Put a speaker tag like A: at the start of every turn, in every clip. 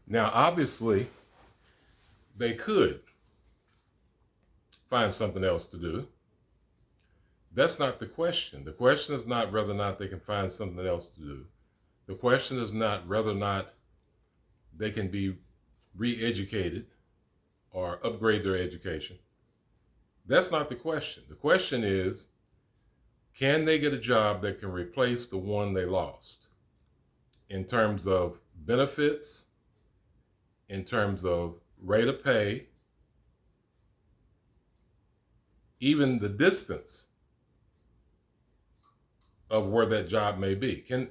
A: Now, obviously, they could find something else to do. That's not the question. The question is not whether or not they can find something else to do. The question is not whether or not they can be re educated or upgrade their education. That's not the question. The question is, can they get a job that can replace the one they lost in terms of benefits, in terms of rate of pay, even the distance of where that job may be? Can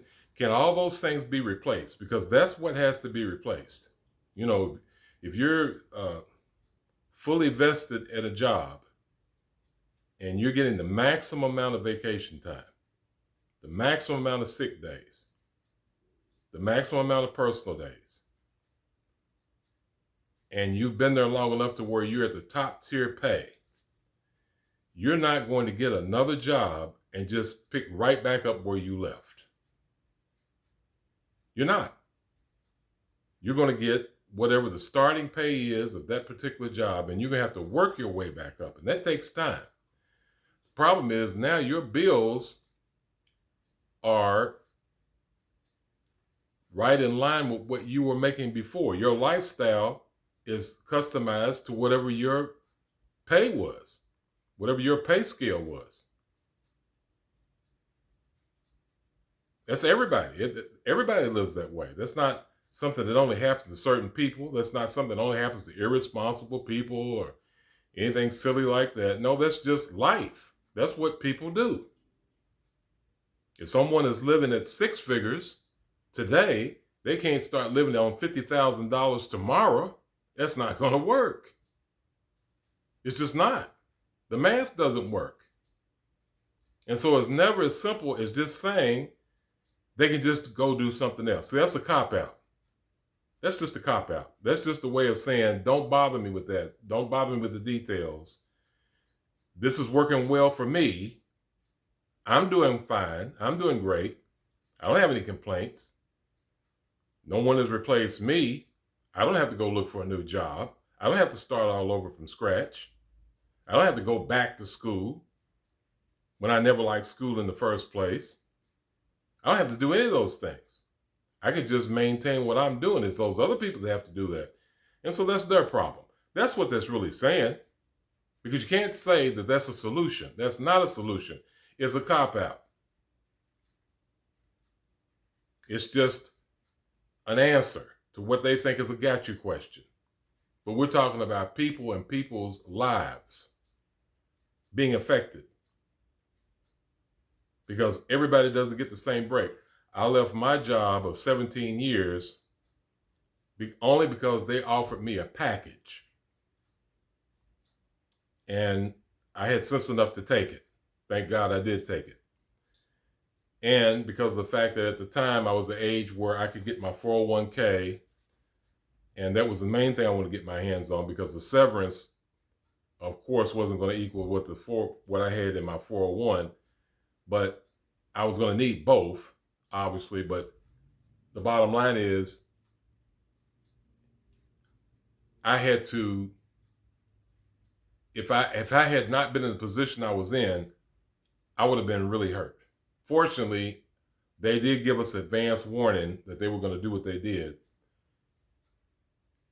A: all those things be replaced? Because that's what has to be replaced. You know, if you're fully vested at a job and you're getting the maximum amount of vacation time, the maximum amount of sick days, the maximum amount of personal days, and you've been there long enough to where you're at the top tier pay, you're not going to get another job and just pick right back up where you left. You're not. You're going to get whatever the starting pay is of that particular job, and you're going to have to work your way back up, and that takes time. The problem is now your bills are right in line with what you were making before. Your lifestyle is customized to whatever your pay was, whatever your pay scale was. That's everybody. Everybody lives that way. That's not something that only happens to certain people. That's not something that only happens to irresponsible people or anything silly like that. No, that's just life. That's what people do. If someone is living at six figures today, they can't start living on $50,000 tomorrow. That's not going to work. It's just not. The math doesn't work. And so it's never as simple as just saying they can just go do something else. See, that's a cop-out. That's just a cop-out. That's just a way of saying, don't bother me with that. Don't bother me with the details. This is working well for me. I'm doing fine. I'm doing great. I don't have any complaints. No one has replaced me. I don't have to go look for a new job. I don't have to start all over from scratch. I don't have to go back to school when I never liked school in the first place. I don't have to do any of those things. I can just maintain what I'm doing. It's those other people that have to do that. And so that's their problem. That's what that's really saying. Because you can't say that that's a solution. That's not a solution. It's a cop-out. It's just an answer to what they think is a got you question. But we're talking about people and people's lives being affected. Because everybody doesn't get the same break. I left my job of 17 years only because they offered me a package. And I had sense enough to take it. Thank God I did take it. And because of the fact that at the time I was the age where I could get my 401k, and that was the main thing I wanted to get my hands on, because the severance, of course, wasn't going to equal what I had in my 401, but I was going to need both, obviously. But the bottom line is, I had to, if I had not been in the position I was in, I would have been really hurt. Fortunately, they did give us advance warning that they were going to do what they did.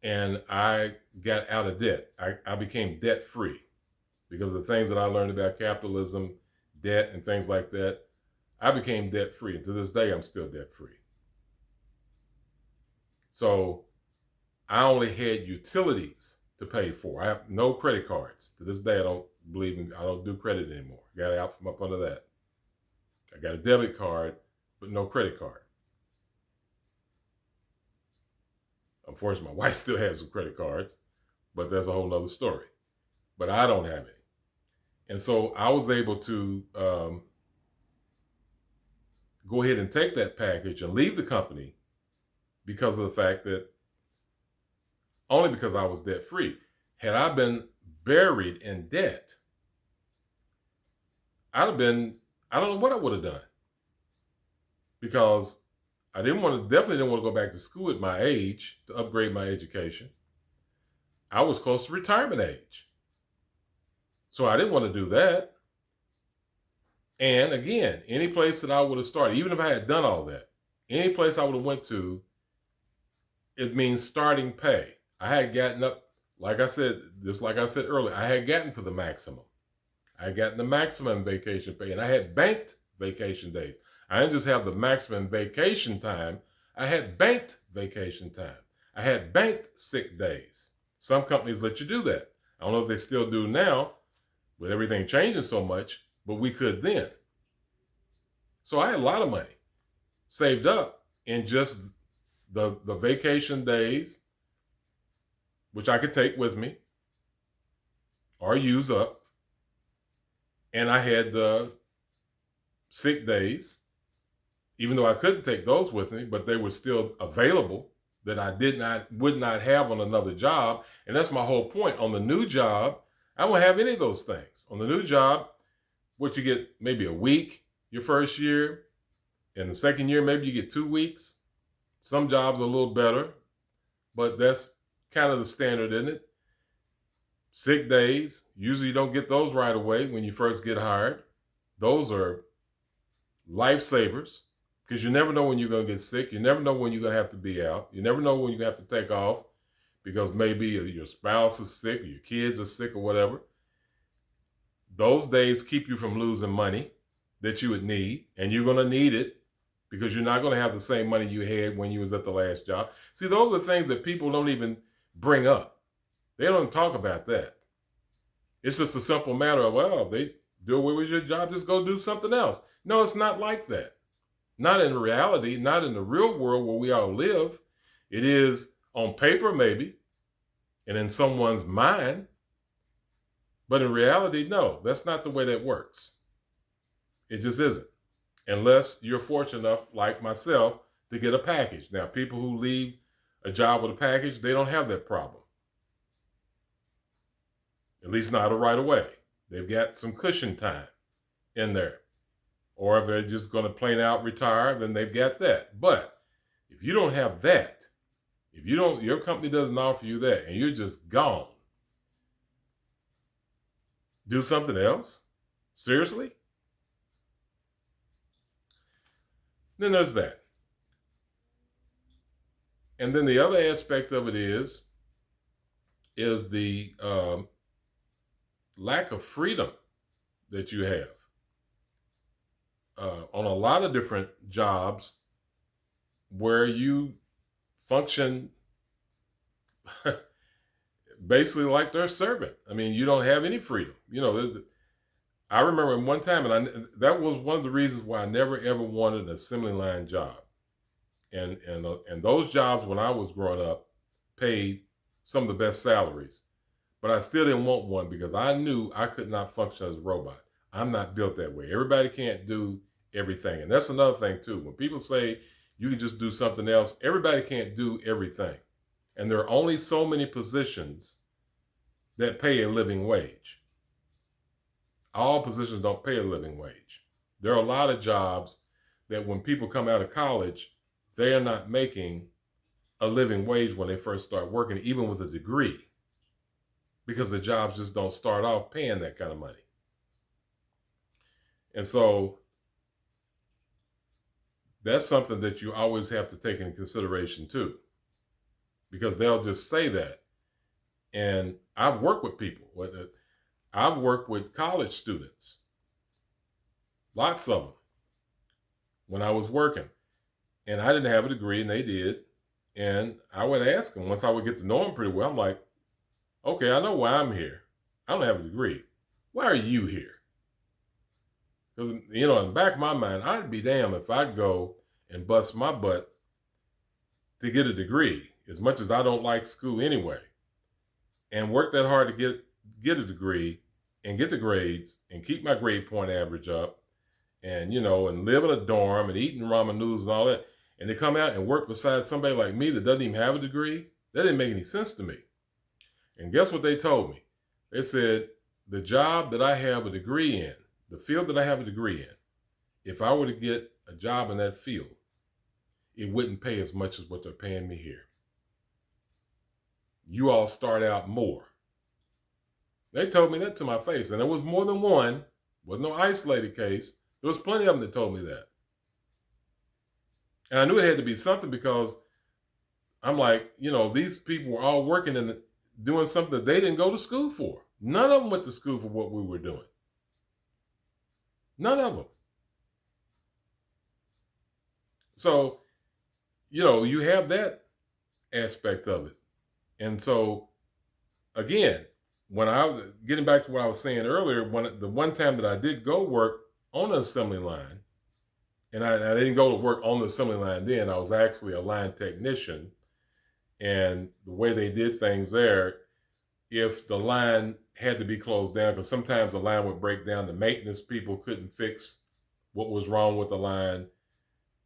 A: And I got out of debt. I became debt free because of the things that I learned about capitalism, debt, and things like that. I became debt free. And to this day, I'm still debt free. So I only had utilities to pay for. I have no credit cards. To this day, I don't do credit anymore. Got out from up under that. I got a debit card, but no credit card. Unfortunately, my wife still has some credit cards, but that's a whole nother story. But I don't have any. And so I was able to go ahead and take that package and leave the company because of the fact that, only because I was debt free. Had I been buried in debt, I don't know what I would have done, because definitely didn't want to go back to school at my age to upgrade my education. I was close to retirement age. So I didn't want to do that. And again, any place that I would have started, even if I had done all that, any place I would have went to, it means starting pay. I had gotten up, like I said, just like I said earlier, I had gotten to the maximum. I had gotten the maximum vacation pay, and I had banked vacation days. I didn't just have the maximum vacation time, I had banked vacation time. I had banked sick days. Some companies let you do that. I don't know if they still do now with everything changing so much, but we could then. So I had a lot of money saved up in just the vacation days, which I could take with me or use up. And I had the sick days, even though I couldn't take those with me, but they were still available that I would not have on another job. And that's my whole point. On the new job, I won't have any of those things. On the new job, what you get maybe a week your first year, and the second year, maybe you get 2 weeks. Some jobs are a little better, but that's kind of the standard, isn't it? Sick days, usually you don't get those right away when you first get hired. Those are lifesavers because you never know when you're going to get sick. You never know when you're going to have to be out. You never know when you're going to have to take off because maybe your spouse is sick or your kids are sick or whatever. Those days keep you from losing money that you would need, and you're going to need it because you're not going to have the same money you had when you was at the last job. See, those are things that people don't even bring up. They don't talk about that. It's just a simple matter of, well, they do away with your job, just go do something else. No, it's not like that. Not in reality, not in the real world where we all live. It is on paper maybe, and in someone's mind. But in reality, no, that's not the way that works. It just isn't. Unless you're fortunate enough, like myself, to get a package. Now, people who leave a job with a package, they don't have that problem. At least not right away. They've got some cushion time in there. Or if they're just going to plain out retire, then they've got that. But if you don't have that, your company doesn't offer you that, and you're just gone, do something else? Seriously? Then there's that. And then the other aspect of it is the lack of freedom that you have. On a lot of different jobs where you function basically like their servant. I mean, you don't have any freedom. I remember one time, and that was one of the reasons why I never ever wanted an assembly line job. And those jobs when I was growing up paid some of the best salaries, but I still didn't want one because I knew I could not function as a robot. I'm not built that way. Everybody can't do everything, and that's another thing too. When people say you can just do something else, everybody can't do everything, and there are only so many positions that pay a living wage. All positions don't pay a living wage. There are a lot of jobs that when people come out of college, they are not making a living wage when they first start working, even with a degree, because the jobs just don't start off paying that kind of money. And so that's something that you always have to take into consideration too, because they'll just say that. And I've worked with people. I've worked with college students, lots of them, when I was working. And I didn't have a degree, and they did. And I would ask them, once I would get to know them pretty well, I'm like, okay, I know why I'm here. I don't have a degree. Why are you here? Because, in the back of my mind, I'd be damned if I go and bust my butt to get a degree, as much as I don't like school anyway, and work that hard to get a degree and get the grades and keep my grade point average up and, and live in a dorm and eating ramen noodles and all that. And they come out and work beside somebody like me that doesn't even have a degree. That didn't make any sense to me. And guess what they told me? They said, the job that I have a degree in, the field that I have a degree in, if I were to get a job in that field, it wouldn't pay as much as what they're paying me here. You all start out more. They told me that to my face, and there was more than one. Wasn't no isolated case. There was plenty of them that told me that. And I knew it had to be something because I'm like, these people were all working and doing something that they didn't go to school for. None of them went to school for what we were doing. None of them. So, you have that aspect of it. And so, again, when I was getting back to what I was saying earlier, the one time that I did go work on the assembly line, and I didn't go to work on the assembly line then, I was actually a line technician. And the way they did things there, if the line had to be closed down, because sometimes the line would break down, the maintenance people couldn't fix what was wrong with the line.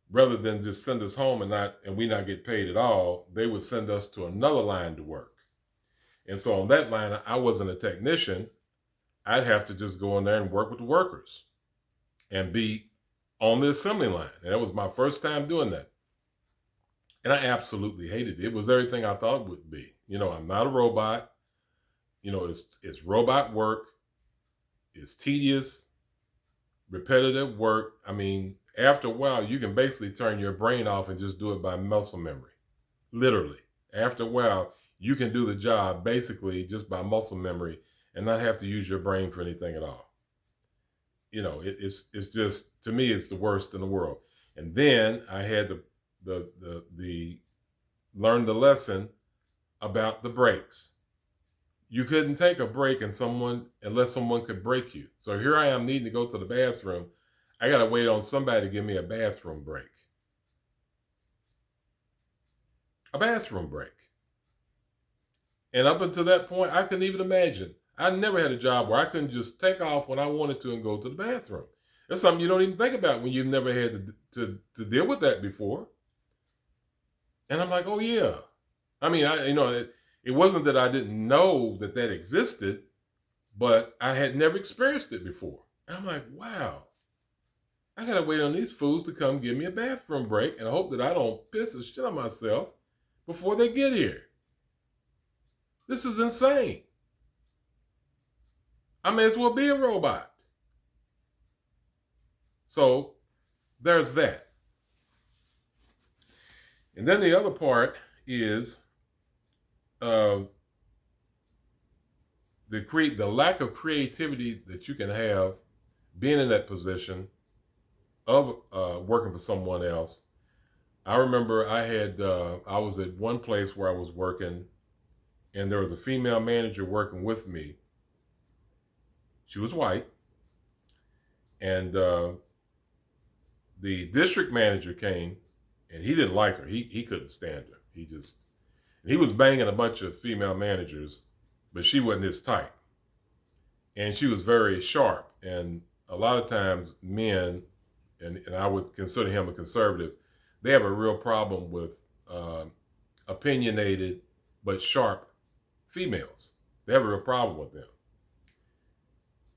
A: Rather than just send us home and we not get paid at all, they would send us to another line to work. And so on that line, I wasn't a technician. I'd have to just go in there and work with the workers and be on the assembly line. And that was my first time doing that. And I absolutely hated it. It was everything I thought it would be. I'm not a robot. It's robot work. It's tedious, repetitive work. I mean, after a while, you can basically turn your brain off and just do it by muscle memory. Literally. After a while, you can do the job basically just by muscle memory and not have to use your brain for anything at all. It's just, to me, it's the worst in the world. And then I had learned the lesson about the breaks. You couldn't take a break unless someone could break you. So here I am needing to go to the bathroom. I got to wait on somebody to give me a bathroom break. A bathroom break. And up until that point, I couldn't even imagine. I never had a job where I couldn't just take off when I wanted to and go to the bathroom. That's something you don't even think about when you've never had to deal with that before. And I'm like, oh yeah. I mean, it wasn't that I didn't know that existed, but I had never experienced it before. And I'm like, wow. I gotta wait on these fools to come give me a bathroom break and I hope that I don't piss the shit on myself before they get here. This is insane. I may as well be a robot. So there's that. And then the other part is the lack of creativity that you can have being in that position of working for someone else. I remember I was at one place where I was working and there was a female manager working with me. She was white. And the district manager came and he didn't like her. He couldn't stand her. He was banging a bunch of female managers, but she wasn't his type. And she was very sharp. And a lot of times men, and I would consider him a conservative, they have a real problem with opinionated but sharp females. They have a real problem with them.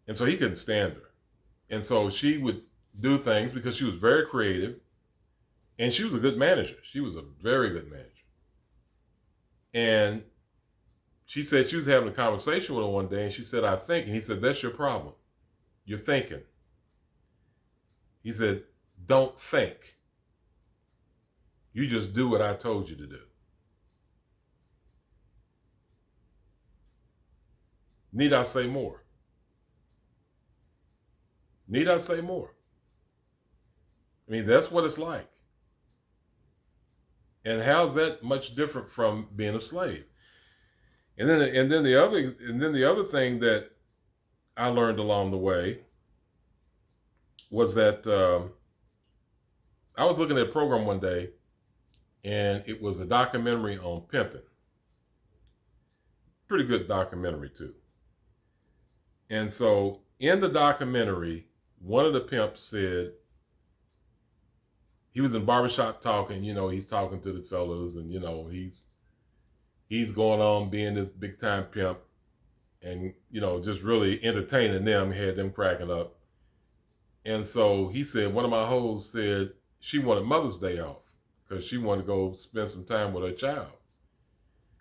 A: And so he couldn't stand her. And so she would do things because she was very creative and she was a good manager. She was a very good manager. And she said she was having a conversation with him one day and she said, I think. And he said, that's your problem. You're thinking. He said, don't think. You just do what I told you to do. Need I say more? Need I say more? I mean, that's what it's like. And how's that much different from being a slave? And then the other thing that I learned along the way was that I was looking at a program one day, and it was a documentary on pimping. Pretty good documentary too. And so in the documentary, one of the pimps said, he was in barbershop talking, he's talking to the fellas and, he's going on being this big time pimp and, just really entertaining them, had them cracking up. And so he said, one of my hoes said she wanted Mother's Day off because she wanted to go spend some time with her child.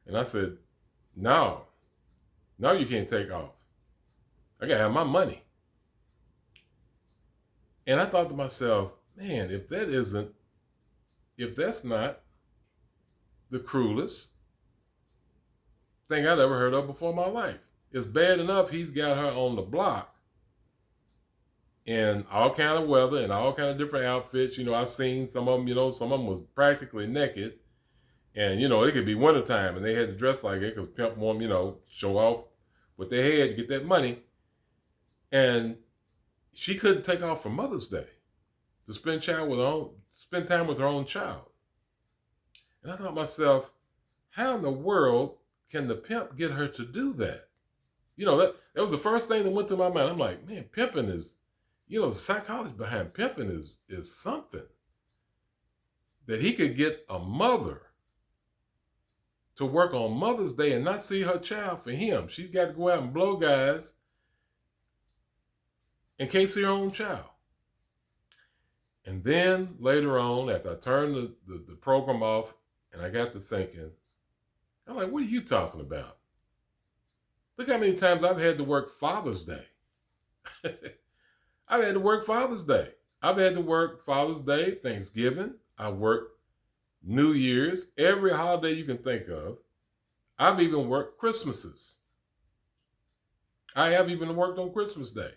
A: And I said, no, you can't take off. I got to have my money. And I thought to myself, man, if that's not the cruelest thing I'd ever heard of before in my life. It's bad enough he's got her on the block in all kind of weather and all kind of different outfits. I've seen some of them, some of them was practically naked. And, it could be wintertime and they had to dress like it because pimp want them, show off what they had to get that money. And she couldn't take off for Mother's Day to spend time with her own child. And I thought to myself, how in the world can the pimp get her to do that? That was the first thing that went through my mind. I'm like, man, pimping is, the psychology behind pimping is something. That he could get a mother to work on Mother's Day and not see her child for him. She's got to go out and blow guys and can't see her own child. And then later on, after I turned the program off and I got to thinking, I'm like, what are you talking about? Look how many times I've had to work Father's Day. I've had to work Father's Day. I've had to work Father's Day, Thanksgiving. I worked New Year's, every holiday you can think of. I've even worked Christmases. I have even worked on Christmas Day.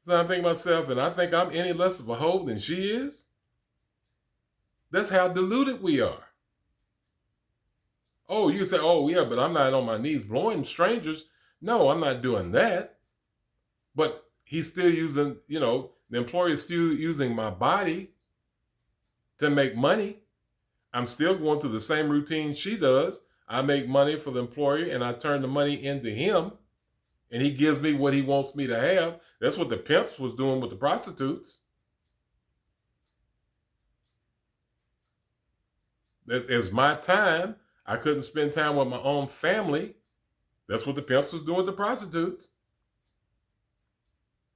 A: So I'm thinking to myself, and I think I'm any less of a hoe than she is? That's how deluded we are. Oh, you say, oh yeah, but I'm not on my knees blowing strangers. No, I'm not doing that. But he's still using, the employer is still using my body to make money. I'm still going through the same routine she does. I make money for the employer and I turn the money into him and he gives me what he wants me to have. That's what the pimps was doing with the prostitutes. That is my time. I couldn't spend time with my own family. That's what the pimps was doing with the prostitutes.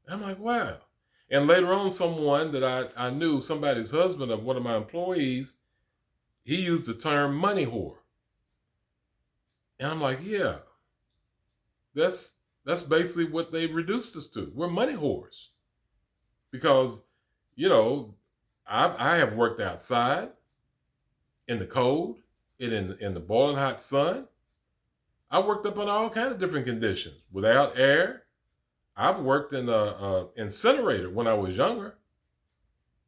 A: I'm like, wow. And later on, someone that I knew, somebody's husband of one of my employees, he used the term money whore. And I'm like, yeah, that's basically what they reduced us to. We're money whores. Because, I have worked outside in the cold, in the boiling hot sun. I worked up under all kinds of different conditions without air. I've worked in a incinerator when I was younger.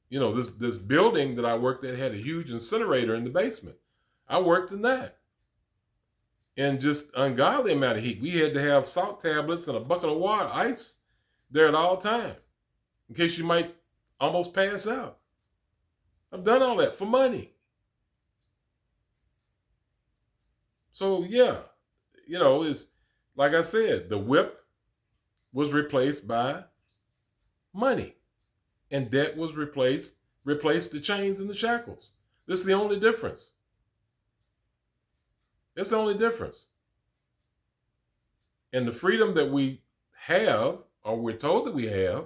A: This building that I worked at had a huge incinerator in the basement. I worked in that. And just ungodly amount of heat. We had to have salt tablets and a bucket of water, ice there at all time, in case you might almost pass out. I've done all that for money. So yeah, it's like I said, the whip was replaced by money, and debt was replaced the chains and the shackles. This is the only difference. That's the only difference. And the freedom that we have, or we're told that we have,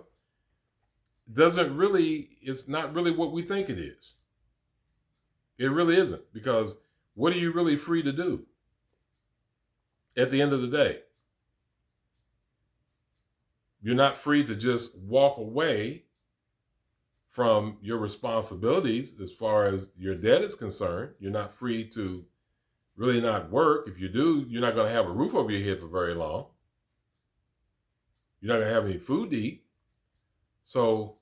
A: it's not really what we think it is. It really isn't, because what are you really free to do at the end of the day? You're not free to just walk away from your responsibilities as far as your debt is concerned. You're not free to really not work. If you do, you're not going to have a roof over your head for very long. You're not going to have any food to eat. So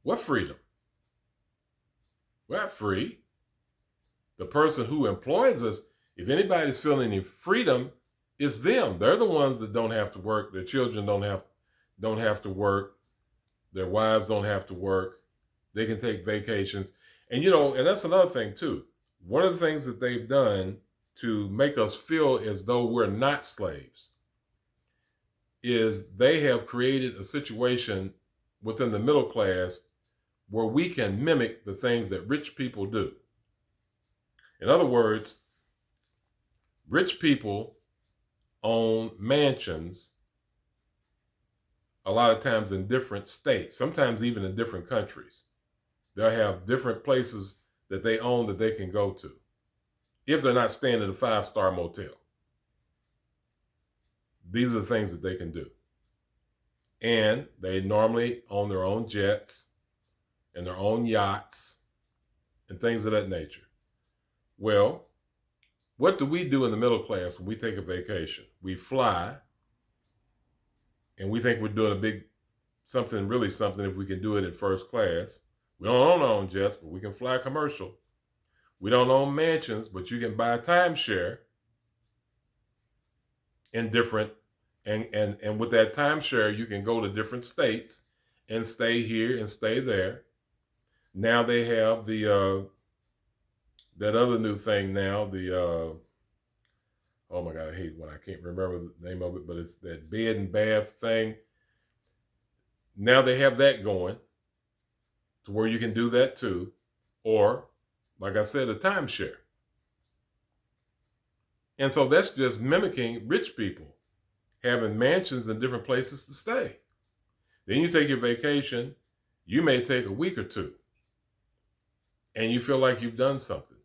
A: what freedom? We're not free. The person who employs us, if anybody's feeling any freedom, it's them. They're the ones that don't have to work. Their children don't have to work. Their wives don't have to work. They can take vacations. And and that's another thing too. One of the things that they've done to make us feel as though we're not slaves is they have created a situation within the middle class where we can mimic the things that rich people do. In other words, rich people own mansions a lot of times in different states, sometimes even in different countries. They'll have different places that they own that they can go to if they're not staying at a 5-star motel. These are the things that they can do. And they normally own their own jets and their own yachts and things of that nature. Well, what do we do in the middle class when we take a vacation? We fly, and we think we're doing really something if we can do it in first class. We don't own our own jets, but we can fly commercial. We don't own mansions, but you can buy a timeshare in different, and with that timeshare, you can go to different states and stay here and stay there. Now they have the that other new thing now, the oh my God, I hate when I can't remember the name of it, but it's that bed and bath thing. Now they have that going to where you can do that too. Or, like I said, a timeshare. And so that's just mimicking rich people having mansions in different places to stay. Then you take your vacation, you may take a week or two, and you feel like you've done something.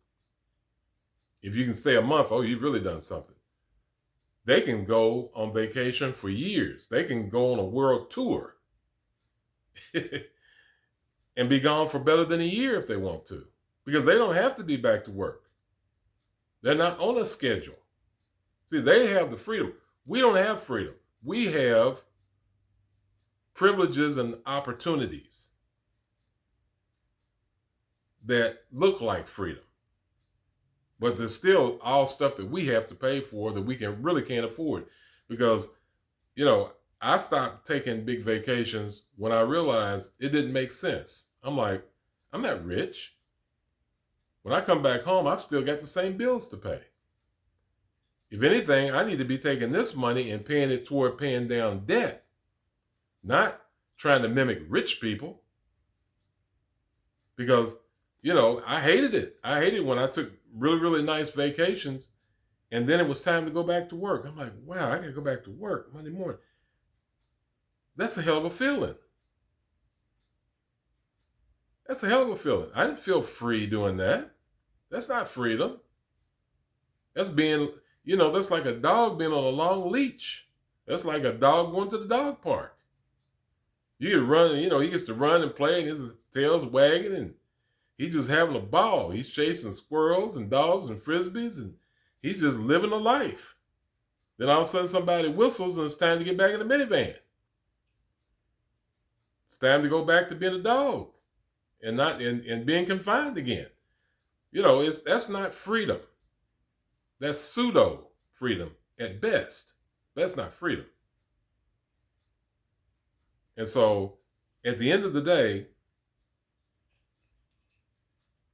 A: If you can stay a month, oh, you've really done something. They can go on vacation for years. They can go on a world tour and be gone for better than a year if they want to, because they don't have to be back to work. They're not on a schedule. See, they have the freedom. We don't have freedom. We have privileges and opportunities that look like freedom. But there's still all stuff that we have to pay for that we really can't afford. Because, I stopped taking big vacations when I realized it didn't make sense. I'm like, I'm not rich. When I come back home, I've still got the same bills to pay. If anything, I need to be taking this money and paying it toward paying down debt, not trying to mimic rich people. Because, I hated it. I hated when I took really, really nice vacations and then it was time to go back to work. I'm like, wow, I got to go back to work Monday morning. That's a hell of a feeling. That's a hell of a feeling. I didn't feel free doing that. That's not freedom. That's being, that's like a dog being on a long leash. That's like a dog going to the dog park. You can run, he gets to run and play and his tail's wagging and he's just having a ball. He's chasing squirrels and dogs and frisbees and he's just living a life. Then all of a sudden somebody whistles and it's time to get back in the minivan. It's time to go back to being a dog and not and being confined again. That's not freedom. That's pseudo freedom at best. That's not freedom. And so at the end of the day,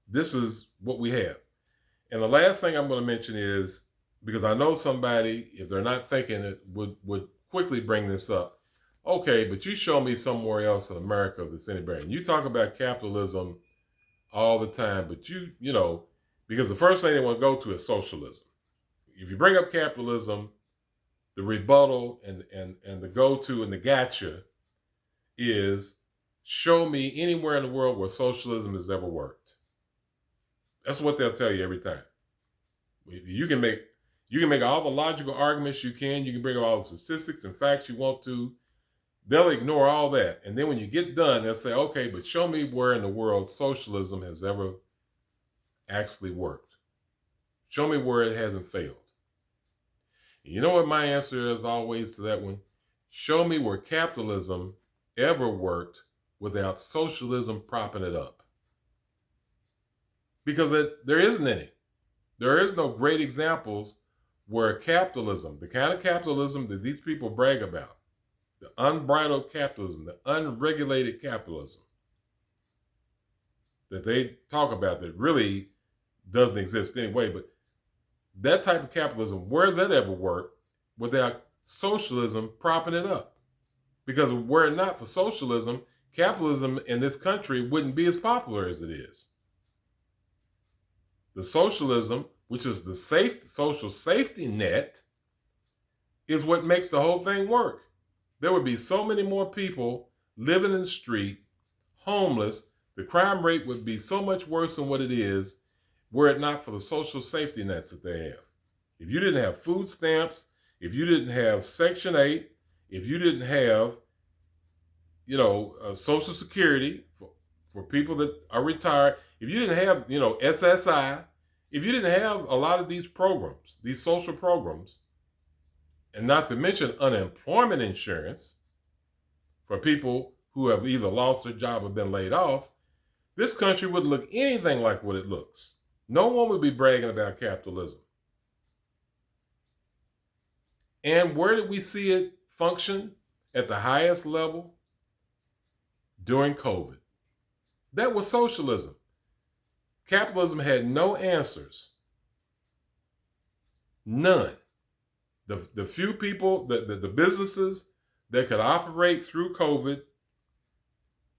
A: this is what we have. And the last thing I'm going to mention is, because I know somebody, if they're not thinking it, would quickly bring this up. Okay, but you show me somewhere else in America that's any better. And you talk about capitalism all the time, but because the first thing they want to go to is socialism. If you bring up capitalism, the rebuttal and the go-to and the gotcha is, show me anywhere in the world where socialism has ever worked. That's what they'll tell you every time. You can make all the logical arguments you can bring up all the statistics and facts you want to. They'll ignore all that. And then when you get done, they'll say, okay, but show me where in the world socialism has ever actually worked. Show me where it hasn't failed. And you know what my answer is always to that one? Show me where capitalism ever worked without socialism propping it up. Because there isn't any. There is no great examples where capitalism, the kind of capitalism that these people brag about, the unbridled capitalism, the unregulated capitalism that they talk about that really doesn't exist anyway, but that type of capitalism, where has that ever worked without socialism propping it up? Because were it not for socialism, capitalism in this country wouldn't be as popular as it is. The socialism, which is the social safety net, is what makes the whole thing work. There would be so many more people living in the street, homeless, The crime rate would be so much worse than what it is were it not for the social safety nets that they have. If you didn't have food stamps, if you didn't have Section 8, if you didn't have, Social Security for people that are retired, if you didn't have, SSI, if you didn't have a lot of these programs, these social programs, and not to mention unemployment insurance for people who have either lost their job or been laid off, this country wouldn't look anything like what it looks. No one would be bragging about capitalism. And where did we see it function at the highest level? During COVID. That was socialism. Capitalism had no answers. None. The few people, the businesses that could operate through COVID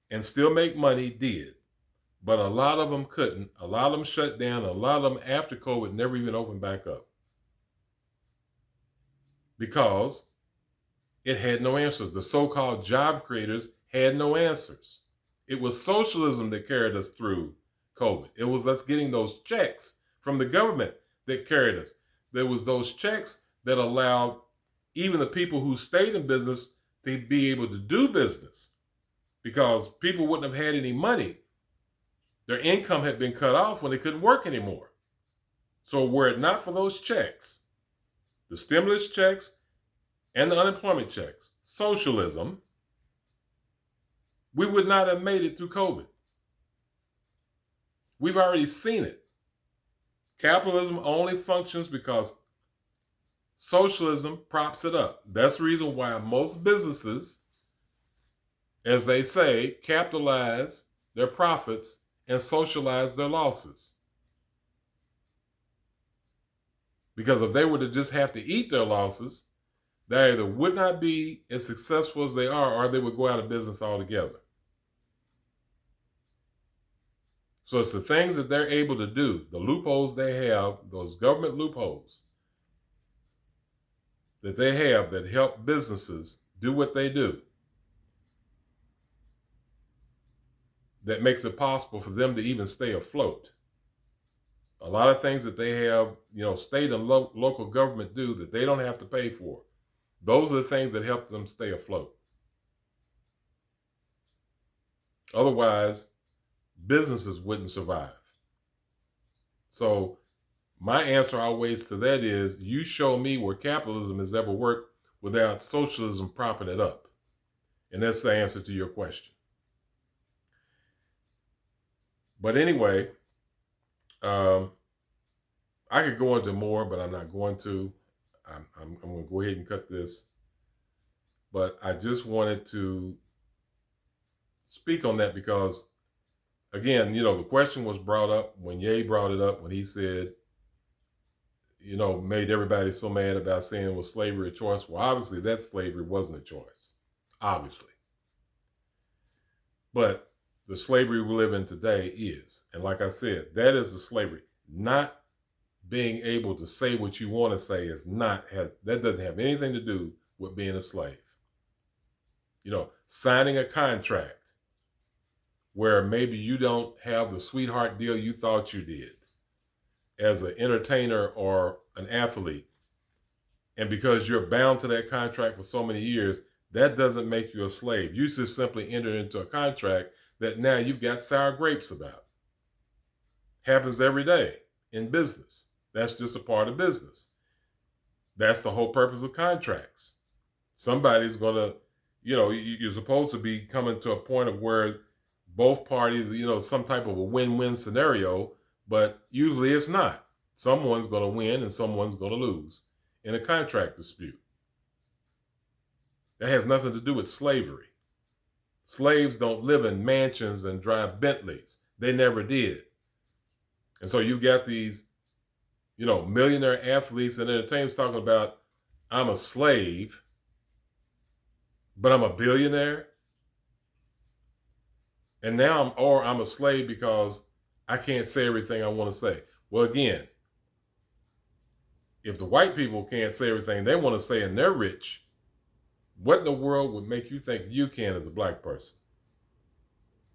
A: and still make money did. But a lot of them couldn't. A lot of them shut down. A lot of them after COVID never even opened back up. Because it had no answers. The so-called job creators had no answers. It was socialism that carried us through COVID. It was us getting those checks from the government that carried us. There was those checks that allowed even the people who stayed in business to be able to do business, because people wouldn't have had any money. Their income had been cut off when they couldn't work anymore. So were it not for those checks, the stimulus checks and the unemployment checks, socialism, we would not have made it through COVID. We've already seen it. Capitalism only functions because socialism props it up. That's the reason why most businesses, as they say, capitalize their profits and socialize their losses. Because if they were to just have to eat their losses, they either would not be as successful as they are, or they would go out of business altogether. So it's the things that they're able to do, the loopholes they have, those government loopholes that they have that help businesses do what they do, that makes it possible for them to even stay afloat. A lot of things that they have, state and local government do that they don't have to pay for. Those are the things that help them stay afloat. Otherwise, businesses wouldn't survive. So my answer always to that is, you show me where capitalism has ever worked without socialism propping it up. And that's the answer to your question. But anyway, I could go into more, but I'm not going to. I'm going to go ahead and cut this. But I just wanted to speak on that because, again, the question was brought up when Ye brought it up, when he said, made everybody so mad about saying, was slavery a choice? Well, obviously that slavery wasn't a choice, obviously. But the slavery we live in today is. And like I said, that is the slavery. Not being able to say what you want to say that doesn't have anything to do with being a slave. Signing a contract where maybe you don't have the sweetheart deal you thought you did as an entertainer or an athlete. And because you're bound to that contract for so many years, that doesn't make you a slave. You just simply enter into a contract that now you've got sour grapes about. Happens every day in business. That's just a part of business. That's the whole purpose of contracts. Somebody's going to, you're supposed to be coming to a point of where both parties, some type of a win-win scenario, but usually it's not. Someone's going to win and someone's going to lose in a contract dispute. That has nothing to do with slavery. Slaves don't live in mansions and drive Bentleys. They never did. And so you've got these, millionaire athletes and entertainers talking about, I'm a slave, but I'm a billionaire. And now I'm a slave because I can't say everything I want to say. Well, again, if the white people can't say everything they want to say and they're rich, what in the world would make you think you can as a black person?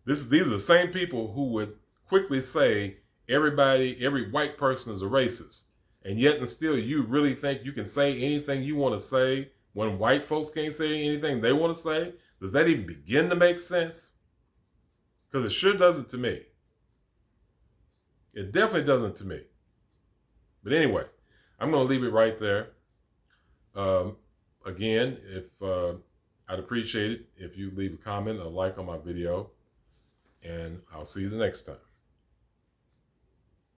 A: These are the same people who would quickly say every white person is a racist. And yet and still you really think you can say anything you want to say when white folks can't say anything they want to say? Does that even begin to make sense? Because it sure doesn't to me. It definitely doesn't to me. But anyway, I'm going to leave it right there. Again, I'd appreciate it if you leave a comment or like on my video, and I'll see you the next time.